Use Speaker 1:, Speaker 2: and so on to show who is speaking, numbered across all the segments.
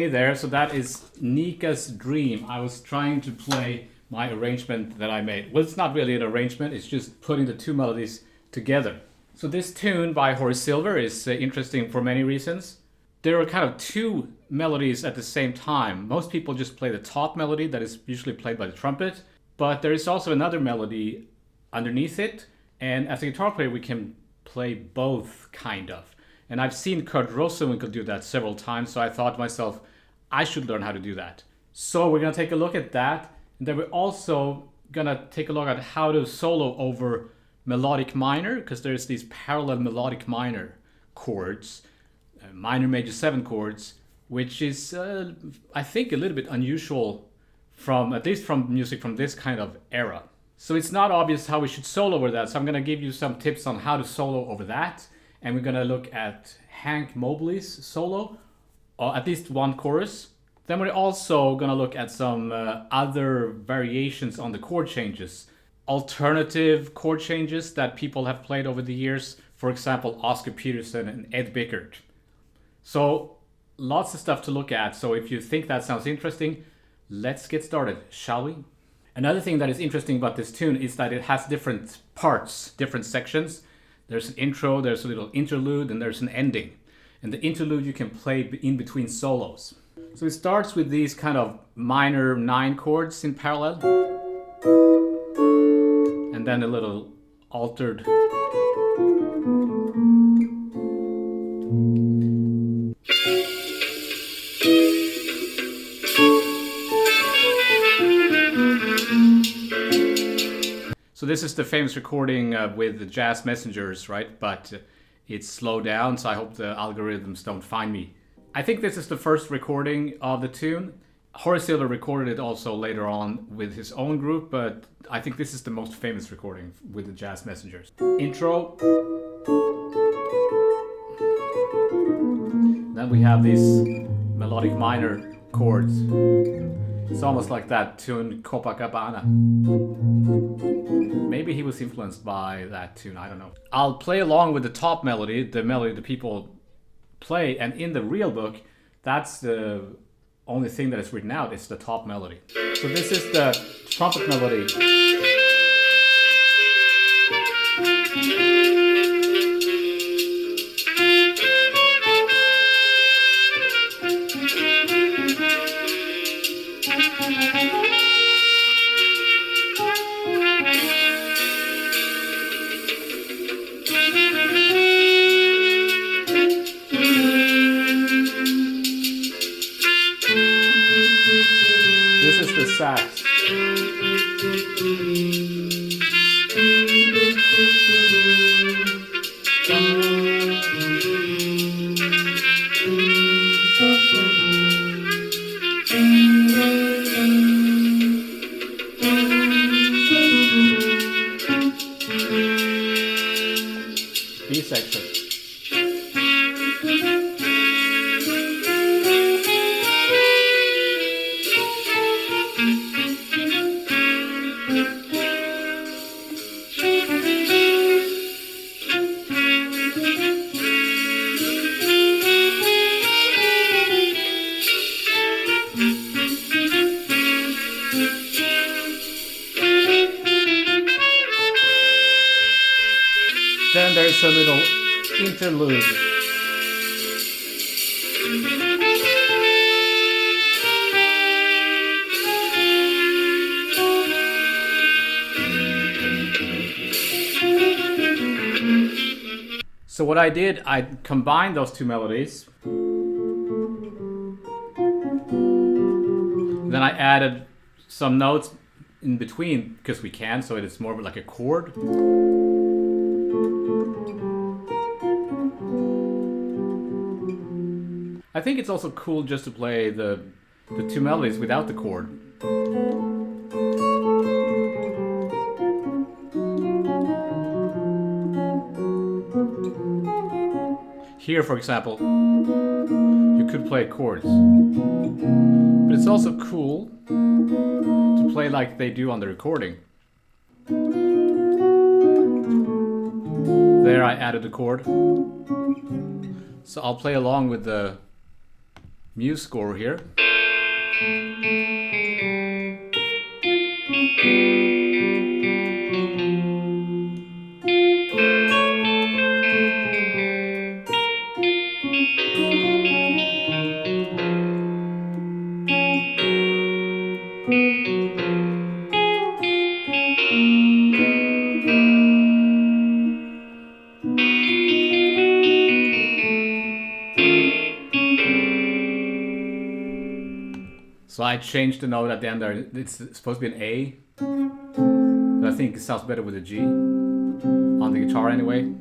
Speaker 1: Hey there, so that is Nica's Dream. I was trying to play my arrangement that I made. Well, it's not really an arrangement, it's just putting the two melodies together. So this tune by Horace Silver is interesting for many reasons. There are kind of two melodies at the same time. Most people just play the top melody that is usually played by the trumpet, but there is also another melody underneath it, and as a guitar player we can play both, kind of. And I've seen Kurt Rosenwinkel do that several times, so I thought to myself, I should learn how to do that. So we're gonna take a look at that, and then we're also gonna take a look at how to solo over melodic minor, because there's these parallel melodic minor chords, minor major 7 chords, which is, I think, a little bit unusual from, at least from music from this kind of era. So it's not obvious how we should solo over that, so I'm gonna give you some tips on how to solo over that. And we're gonna look at Hank Mobley's solo, or at least one chorus. Then we're also gonna look at some other variations on the chord changes. Alternative chord changes that people have played over the years. For example, Oscar Peterson and Ed Bickert. So lots of stuff to look at. So if you think that sounds interesting, let's get started, shall we? Another thing that is interesting about this tune is that it has different parts, different sections. There's an intro, there's a little interlude, and there's an ending. And the interlude you can play in between solos. So it starts with these kind of minor 9 chords in parallel. And then a little altered. So this is the famous recording with the Jazz Messengers, right? But it's slowed down, so I hope the algorithms don't find me. I think this is the first recording of the tune. Horace Silver recorded it also later on with his own group, but I think this is the most famous recording with the Jazz Messengers. Intro. Then we have these melodic minor chords. It's almost like that tune Copacabana. Maybe he was influenced by that tune, I don't know. I'll play along with the top melody, the melody the people play, and in the real book, that's the only thing that is written out, it's the top melody. So this is the trumpet melody. This is the sax. B section. Then there's a little interlude. So what I did, I combined those two melodies. Then I added some notes in between, because we can, so it's more like a chord. I think it's also cool just to play the two melodies without the chord. Here, for example, you could play chords. But it's also cool to play like they do on the recording. There I added a chord. So I'll play along with the muse score here. So I changed the note at the end there. It's supposed to be an A, but I think it sounds better with a G on the guitar anyway.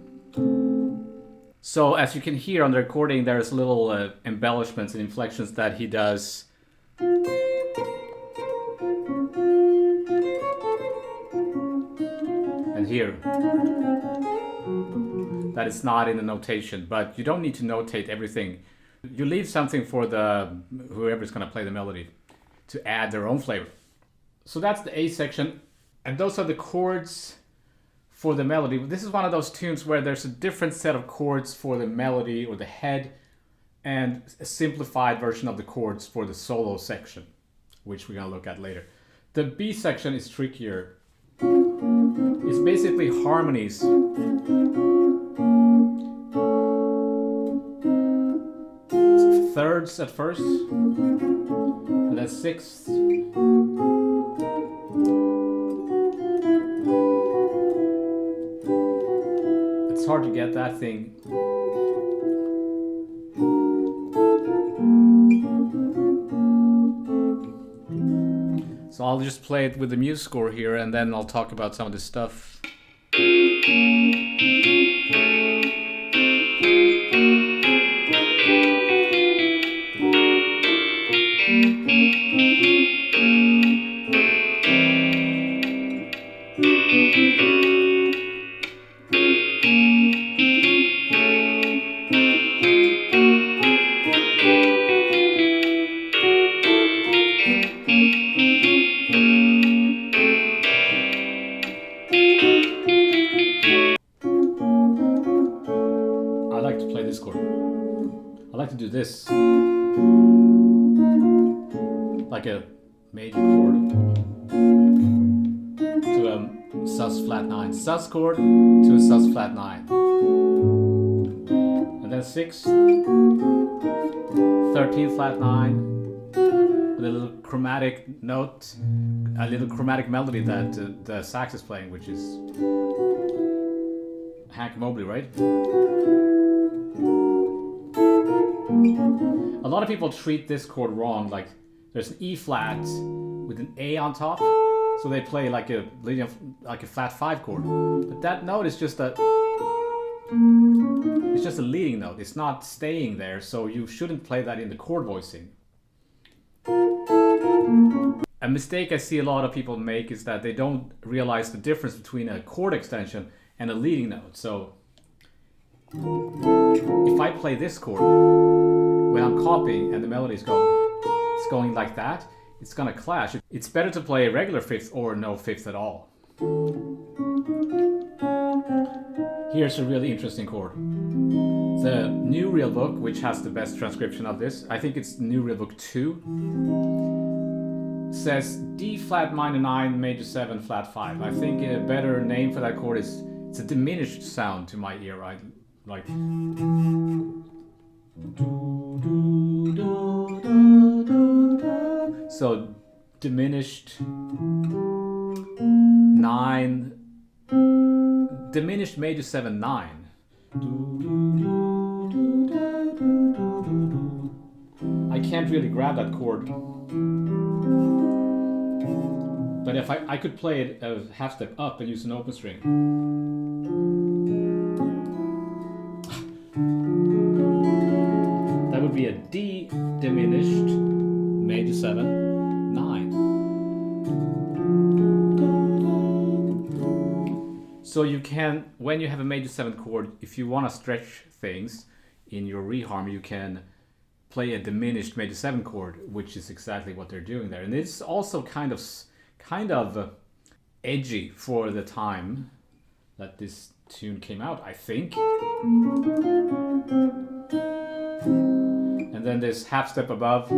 Speaker 1: So as you can hear on the recording, there's little embellishments and inflections that he does. And here, that it's not in the notation, but you don't need to notate everything. You leave something for whoever's going to play the melody to add their own flavor. So that's the A section, and those are the chords for the melody. This is one of those tunes where there's a different set of chords for the melody or the head, and a simplified version of the chords for the solo section, which we're gonna look at later. The B section is trickier. It's basically harmonies. Thirds at first, and then sixths. It's hard to get that thing. So I'll just play it with the muse score here, and then I'll talk about some of this stuff. Do this like a major chord to a sus flat 9, sus chord to a sus flat 9, and then 6, 13 flat 9 with a little chromatic note, a little chromatic melody that the sax is playing, which is Hank Mobley, right? A lot of people treat this chord wrong, like there's an E flat with an A on top, so they play like a flat 5 chord. But that note is just a leading note. It's not staying there, so you shouldn't play that in the chord voicing. A mistake I see a lot of people make is that they don't realize the difference between a chord extension and a leading note. So if I play this chord when I'm copying and the melody is going like that, it's gonna clash. It's better to play a regular fifth or no fifth at all. Here's a really interesting chord. The New Real Book, which has the best transcription of this, I think it's New Real Book 2, says D flat minor 9, major 7, flat 5. I think a better name for that chord is, it's a diminished sound to my ear, right? Like so diminished 9, diminished major 7 9. I can't really grab that chord, but if I could play it a half step up and use an open string. That would be a D diminished major 7 9. So you can, when you have a major 7 chord, if you want to stretch things in your reharm, you can play a diminished major 7 chord, which is exactly what they're doing there. And it's also kind of edgy for the time that this tune came out, I think. And And then this half step above, approach,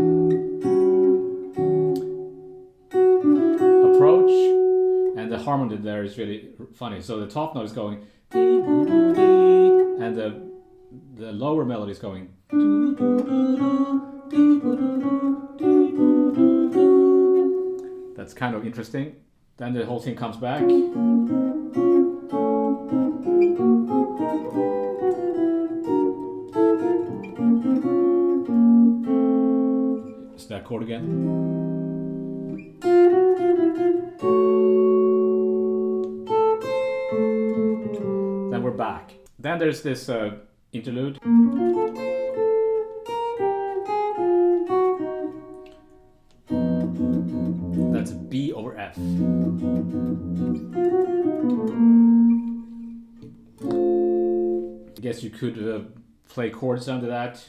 Speaker 1: and the harmony there is really funny. So the top note is going, and the lower melody is going. That's kind of interesting. Then the whole thing comes back. It's that chord again. Then we're back. Then there's this interlude. That's B over F. I guess you could play chords under that.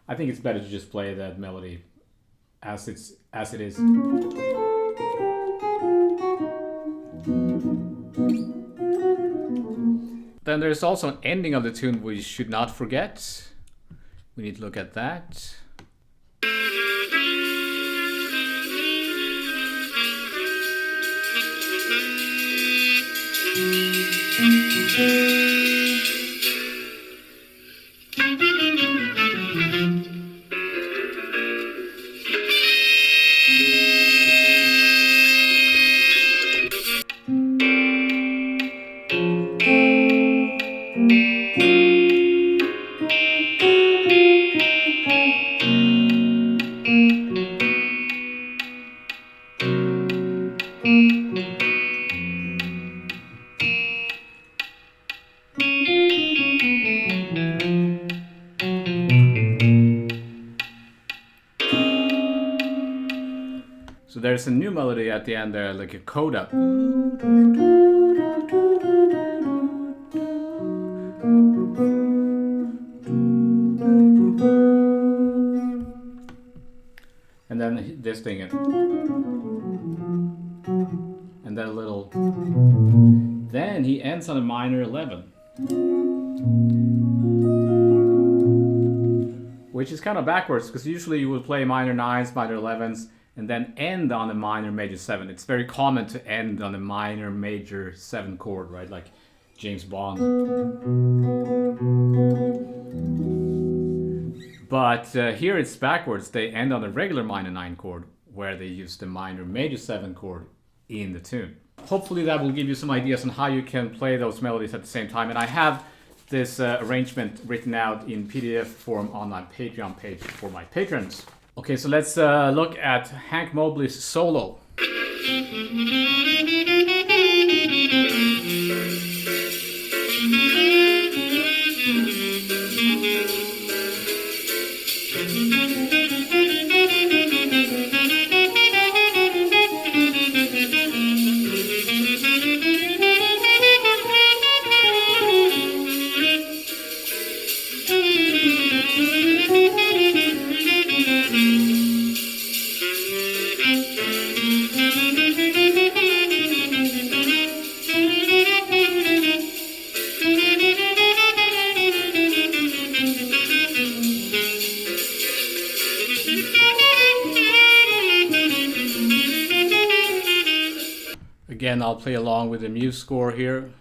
Speaker 1: I think it's better to just play that melody as it is. Then there's also an ending of the tune we should not forget. We need to look at that. So there's a new melody at the end there, like a coda. And then this thing, and then a little. Then he ends on a minor 11, which is kind of backwards because usually you would play minor 9s, minor 11s, and then end on a minor major 7. It's very common to end on a minor major 7 chord, right? Like James Bond. But here it's backwards. They end on a regular minor 9 chord where they use the minor major 7 chord in the tune. Hopefully that will give you some ideas on how you can play those melodies at the same time. And I have this arrangement written out in PDF form on my Patreon page for my patrons. Okay, so let's look at Hank Mobley's solo. Again, I'll play along with the muse score here.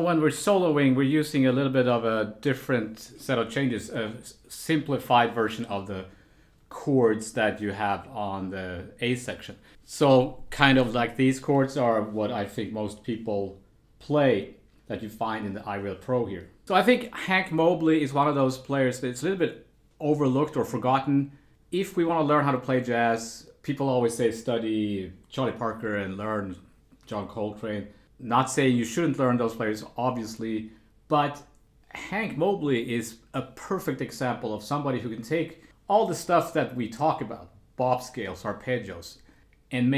Speaker 1: when we're soloing, we're using a little bit of a different set of changes, a simplified version of the chords that you have on the A section. So kind of like these chords are what I think most people play that you find in the iReal Pro here. So I think Hank Mobley is one of those players that's a little bit overlooked or forgotten. If we want to learn how to play jazz, people always say study Charlie Parker and learn John Coltrane. Not saying you shouldn't learn those players, obviously, but Hank Mobley is a perfect example of somebody who can take all the stuff that we talk about, bob scales, arpeggios, and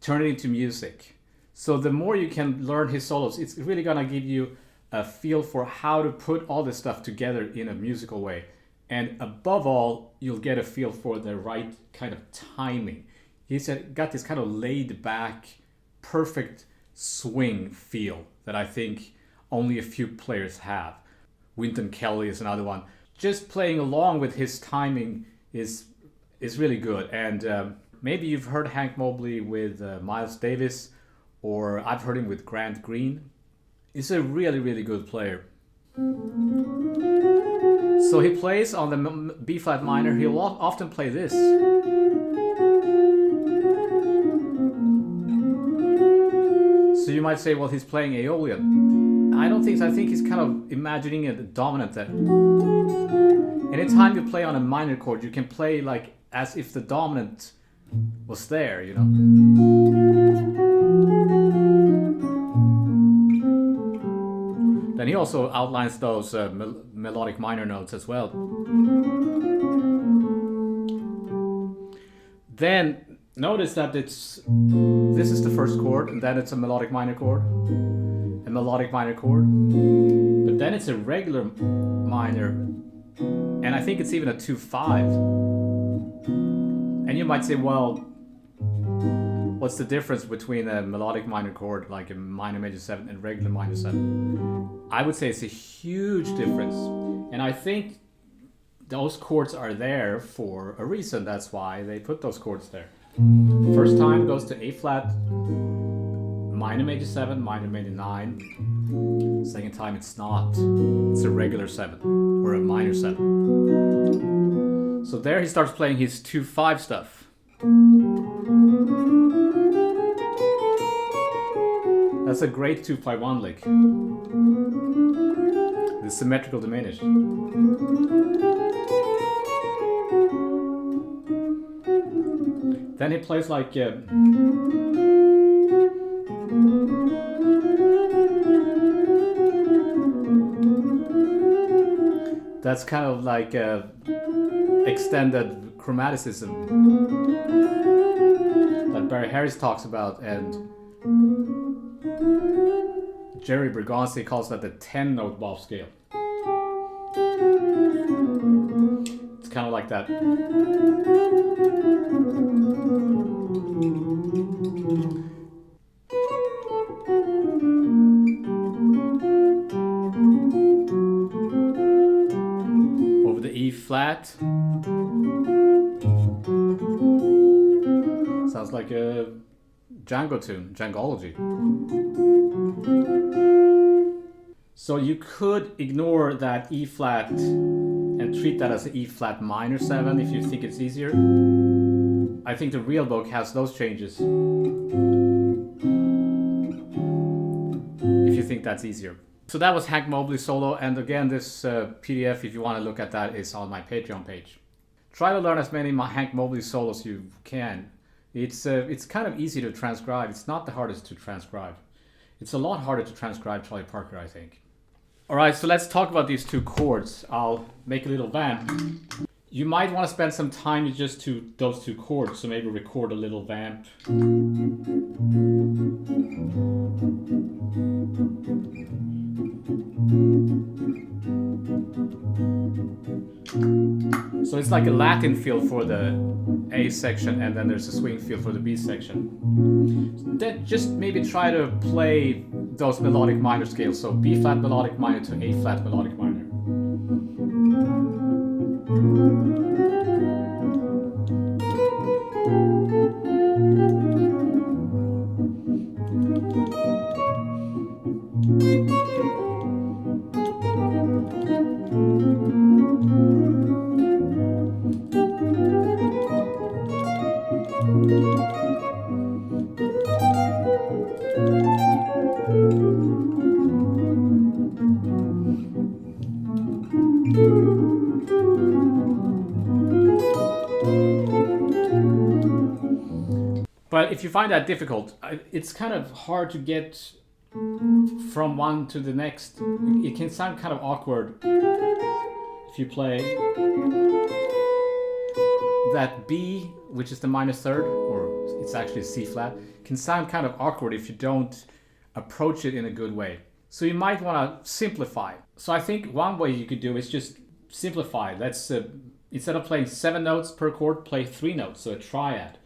Speaker 1: turn it into music. So the more you can learn his solos, it's really gonna give you a feel for how to put all this stuff together in a musical way. And above all, you'll get a feel for the right kind of timing. He's got this kind of laid back, perfect swing feel that I think only a few players have. Wynton Kelly is another one. Just playing along with his timing is really good. And maybe you've heard Hank Mobley with Miles Davis, or I've heard him with Grant Green. He's a really, really good player. So he plays on the B flat minor. He'll often play this. So you might say, well, he's playing Aeolian. I don't think so. I think he's kind of imagining a dominant there. Anytime you play on a minor chord, you can play like as if the dominant was there, you know. Then he also outlines those melodic minor notes as well. Then notice that this is the first chord, and then it's a melodic minor chord, a melodic minor chord, but then it's a regular minor, and I think it's even a 2/5. And you might say, well, what's the difference between a melodic minor chord like a minor major 7 and regular minor 7? I would say it's a huge difference, and I think those chords are there for a reason. That's why they put those chords there. First time goes to A flat, minor major 7, minor major 9. Second time it's not. It's a regular 7 or a minor 7. So there he starts playing his 2/5 stuff. That's a great 2/5/1 lick. The symmetrical diminished. Then he plays like that's kind of like extended chromaticism that Barry Harris talks about, and Jerry Bergonzi calls that the 10-note bob scale. It's kind of like that. Over the E flat. Sounds like a Django tune, Djangology. So you could ignore that E flat and treat that as an E flat minor 7 if you think it's easier. I think the real book has those changes if you think that's easier. So that was Hank Mobley solo, and again this PDF, if you want to look at that, is on my Patreon page. Try to learn as many Hank Mobley solos you can. It's kind of easy to transcribe. It's not the hardest to transcribe. It's a lot harder to transcribe Charlie Parker, I think. Alright, so let's talk about these two chords. I'll make a little vamp. You might want to spend some time just to those two chords, so maybe record a little vamp. So it's like a Latin feel for the A section, and then there's a swing feel for the B section. Then just maybe try to play those melodic minor scales, so B flat melodic minor to A flat melodic minor. But if you find that difficult, it's kind of hard to get from one to the next. It can sound kind of awkward if you play that B, which is the minor third, or it's actually C flat, can sound kind of awkward if you don't approach it in a good way. So you might want to simplify. So I think one way you could do is just simplify. Let's instead of playing 7 notes per chord, play 3 notes, so a triad.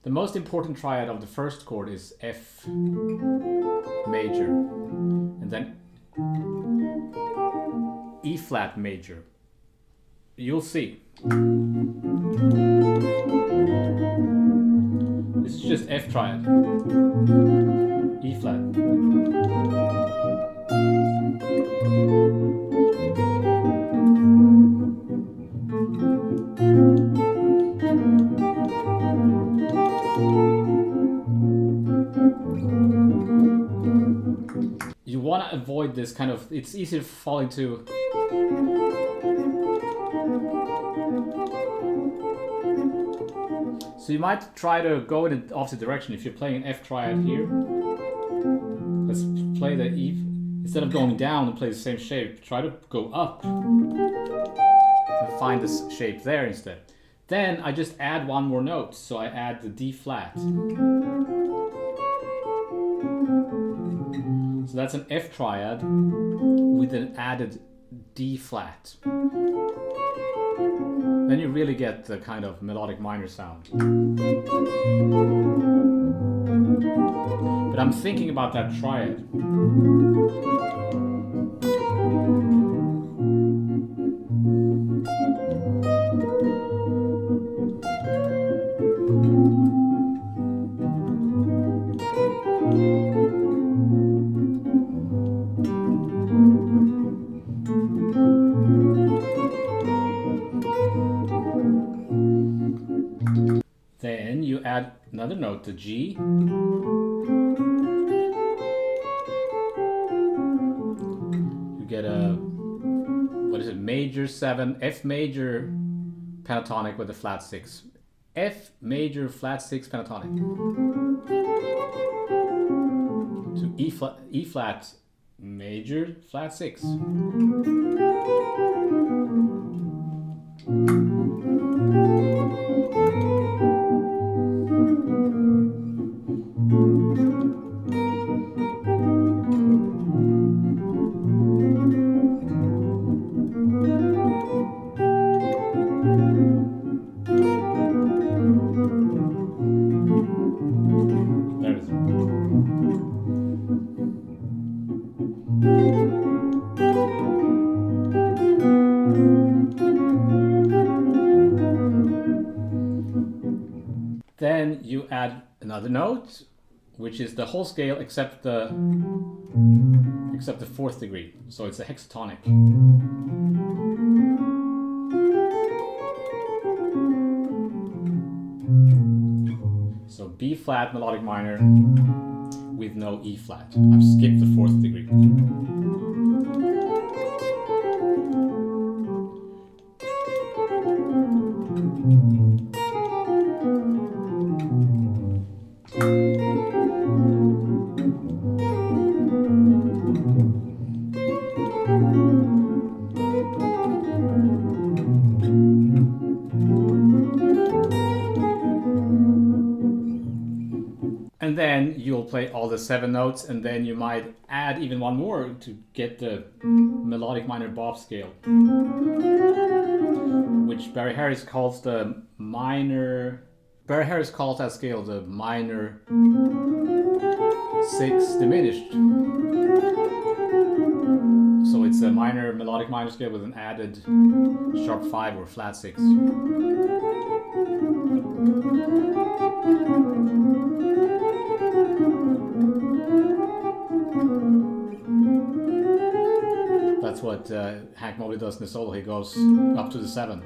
Speaker 1: The most important triad of the first chord is F major, and then E flat major. You'll see. This is just F triad, E flat. You want to avoid this kind of, it's easy to fall into so you might try to go in the opposite direction. If you're playing an F triad here, let's play the E. Instead of going down and play the same shape, try to go up and find this shape there instead. Then I just add one more note, so I add the D flat. So that's an F triad with an added D flat. Then you really get the kind of melodic minor sound. But I'm thinking about that triad. Then you add another note, the G. You get a, what is it, major 7, F major pentatonic with a flat 6. F major flat 6 pentatonic. To E flat major flat 6. Then you add another note, which is the whole scale except the 4th degree. So it's a hexatonic. So B flat melodic minor with no E flat. I've skipped the 4th degree. And then you'll play all the 7 notes, and then you might add even one more to get the melodic minor bob scale, which Barry Harris calls the minor. Barry Harris calls that scale the minor 6 diminished. So it's a minor melodic minor scale with an added sharp 5 or flat 6. That's what Hank Mobley does in the solo. He goes up to the 7.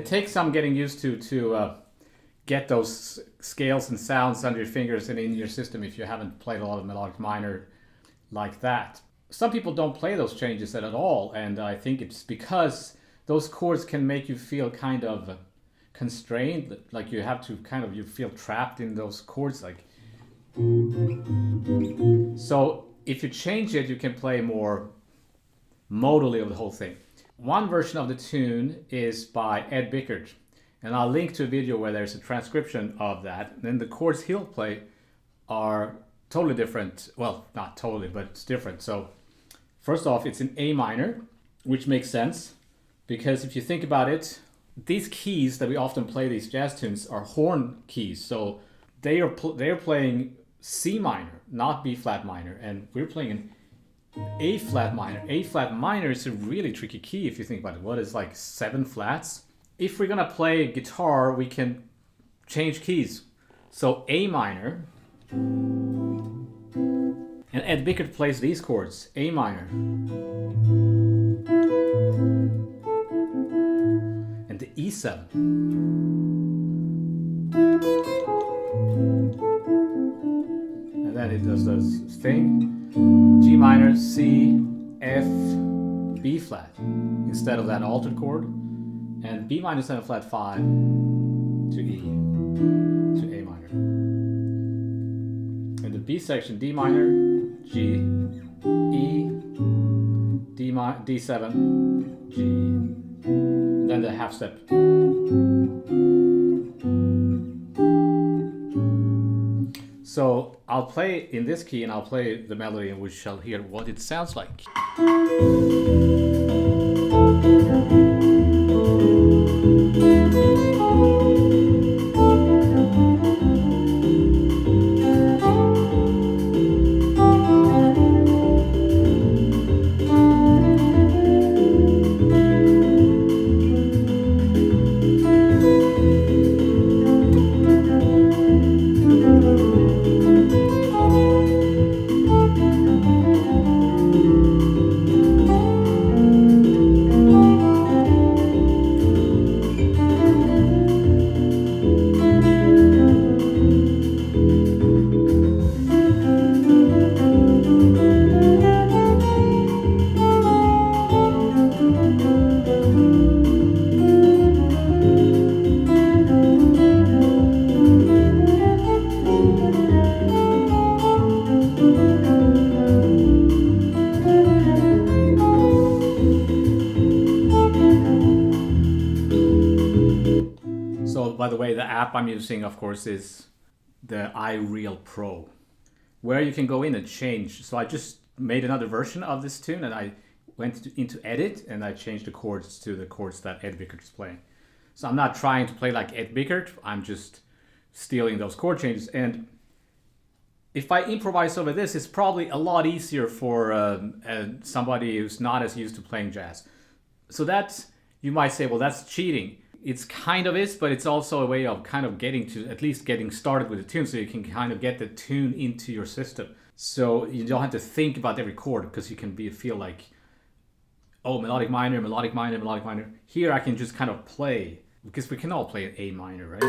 Speaker 1: takes some getting used to get those scales and sounds under your fingers and in your system if you haven't played a lot of melodic minor like that. Some people don't play those changes at all, and I think it's because those chords can make you feel kind of constrained, like you have to kind of, you feel trapped in those chords, like. So if you change it, you can play more modally of the whole thing. One version of the tune is by Ed Bickert, and I'll link to a video where there's a transcription of that. And then the chords he'll play are totally different. Well, not totally, but it's different. So first off, it's in A minor, which makes sense, because if you think about it, these keys that we often play these jazz tunes are horn keys. So they are playing C minor, not B flat minor, and we're playing in A flat minor. A flat minor is a really tricky key if you think about it. What is like 7 flats? If we're gonna play guitar, we can change keys. So A minor, and Ed Bickert plays these chords, A minor, and the E7. And then it does this thing, G minor, C, F, B flat, instead of that altered chord, and B minor 7 flat 5 to E, to A minor. In the B section, D minor, G, E, D7, G, and then the half step. So I'll play in this key and I'll play the melody and we shall hear what it sounds like. By the way, the app I'm using, of course, is the iReal Pro, where you can go in and change. So I just made another version of this tune and I went into edit and I changed the chords to the chords that Ed Bickert is playing. So I'm not trying to play like Ed Bickert, I'm just stealing those chord changes. And if I improvise over this, it's probably a lot easier for somebody who's not as used to playing jazz. So that's, you might say, well, that's cheating. It's kind of is, but it's also a way of kind of getting to, at least getting started with the tune, so you can kind of get the tune into your system. So you don't have to think about every chord, because you can feel like, oh, melodic minor, melodic minor, melodic minor. Here I can just kind of play, because we can all play an A minor, right?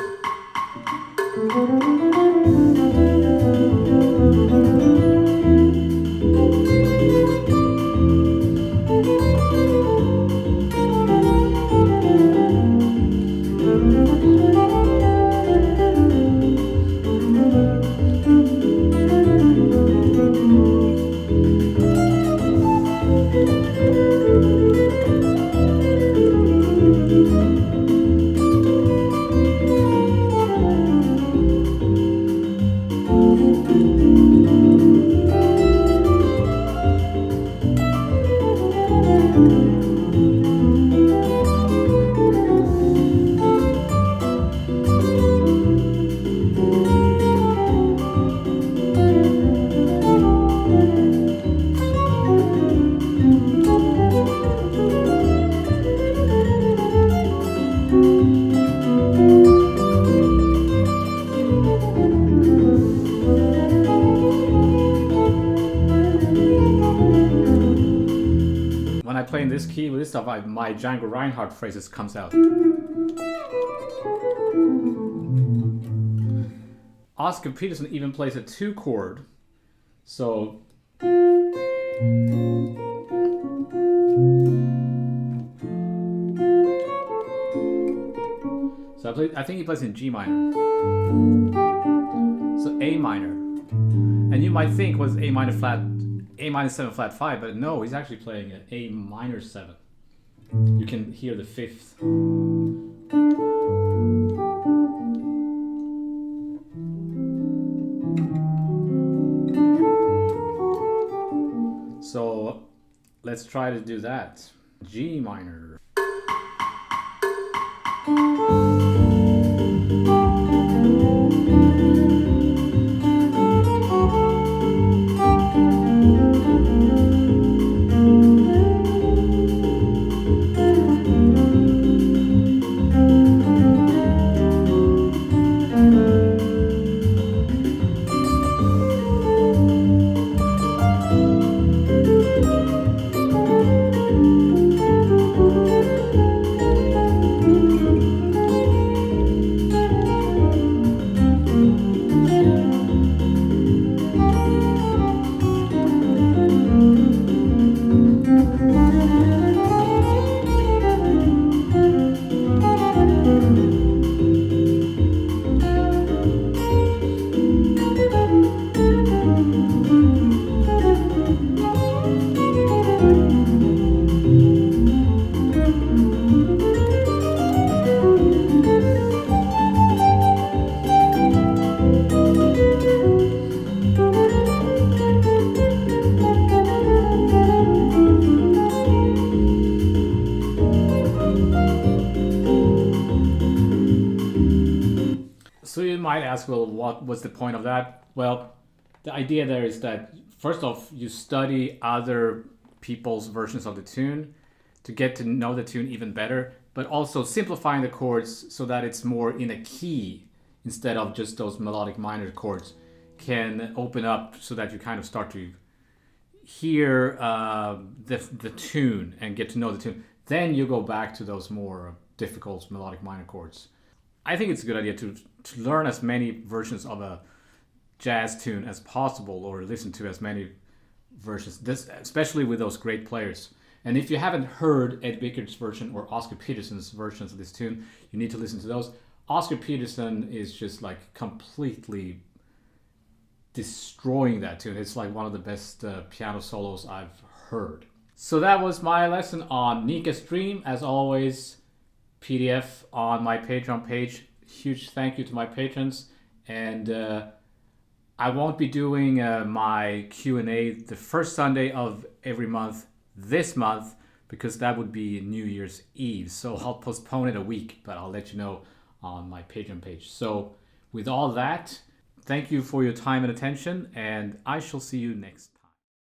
Speaker 1: Playing this key with this stuff, my Django Reinhardt phrases comes out. Oscar Peterson even plays a 2 chord. So I think he plays in G minor. So A minor. And you might think was A minor flat, A minor 7 flat 5, but no, he's actually playing an A minor 7. You can hear the 5th. So let's try to do that. G minor. So you might ask, well, what was the point of that? Well, the idea there is that first off, you study other people's versions of the tune to get to know the tune even better, but also simplifying the chords so that it's more in a key instead of just those melodic minor chords can open up so that you kind of start to hear the tune and get to know the tune. Then you go back to those more difficult melodic minor chords. I think it's a good idea to learn as many versions of a jazz tune as possible, or listen to as many versions, this, especially with those great players. And if you haven't heard Ed Bickert's version or Oscar Peterson's versions of this tune, you need to listen to those. Oscar Peterson is just like completely destroying that tune. It's like one of the best piano solos I've heard. So that was my lesson on Nica's Dream. As always, PDF on my Patreon page. Huge thank you to my patrons. And I won't be doing my Q&A the first Sunday of every month this month, because that would be New Year's Eve. So I'll postpone it a week, but I'll let you know on my Patreon page. So with all that, thank you for your time and attention, and I shall see you next time.